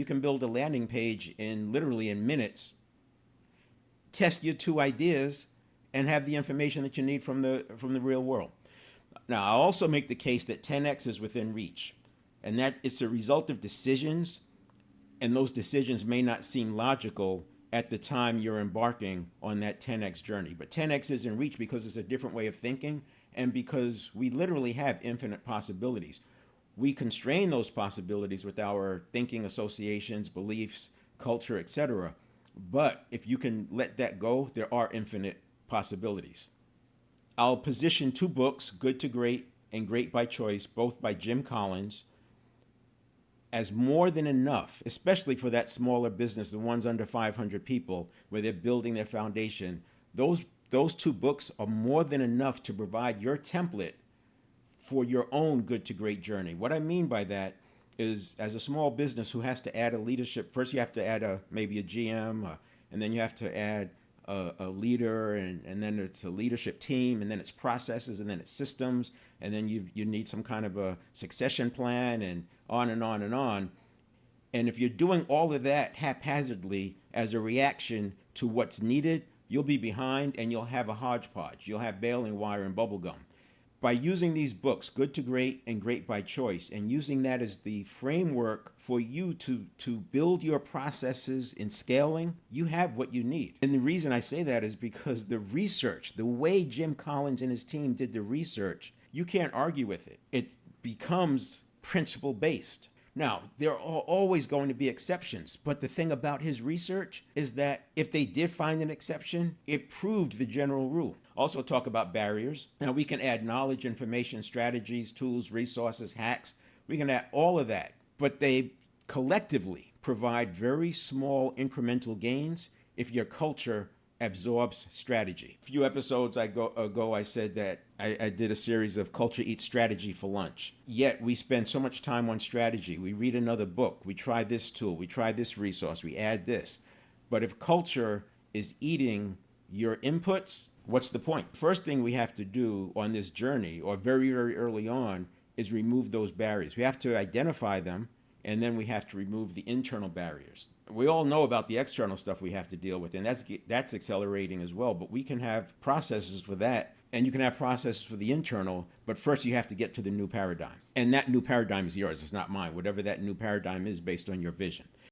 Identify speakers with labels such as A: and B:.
A: You can build a landing page literally in minutes, test your two ideas, and have the information that you need from the real world. Now, I also make the case that 10x is within reach, and that it's a result of decisions, and those decisions may not seem logical at the time you're embarking on that 10x journey. But 10x is in reach because it's a different way of thinking, and because we literally have infinite possibilities. We constrain those possibilities with our thinking associations, beliefs, culture, etc. But if you can let that go, there are infinite possibilities. I'll position two books, Good to Great and Great by Choice, both by Jim Collins, as more than enough, especially for that smaller business, the ones under 500 people, where they're building their foundation. Those two books are more than enough to provide your template for your own good to great journey. What I mean by that is, as a small business who has to add a leadership, first you have to add maybe a GM, and then you have to add a leader, and then it's a leadership team, and then it's processes, and then it's systems, and then you need some kind of a succession plan, and on and on and on. And if you're doing all of that haphazardly as a reaction to what's needed, you'll be behind, and you'll have a hodgepodge. You'll have baling wire and bubble gum. By using these books, Good to Great and Great by Choice, and using that as the framework for you to build your processes in scaling, you have what you need. And the reason I say that is because the research, the way Jim Collins and his team did the research, you can't argue with it. It becomes principle-based. Now, there are always going to be exceptions, but the thing about his research is that if they did find an exception, it proved the general rule. Also talk about barriers. Now, we can add knowledge, information, strategies, tools, resources, hacks. We can add all of that, but they collectively provide very small incremental gains if your culture absorbs strategy. A few episodes ago, I said that I did a series of Culture Eats Strategy for Lunch. Yet we spend so much time on strategy. We read another book. We try this tool. We try this resource. We add this. But if culture is eating your inputs, what's the point? First thing we have to do on this journey, or very, very early on, is remove those barriers. We have to identify them, and then we have to remove the internal barriers. We all know about the external stuff we have to deal with, and that's accelerating as well. But we can have processes for that, and you can have processes for the internal, but first you have to get to the new paradigm. And that new paradigm is yours, it's not mine, whatever that new paradigm is based on your vision.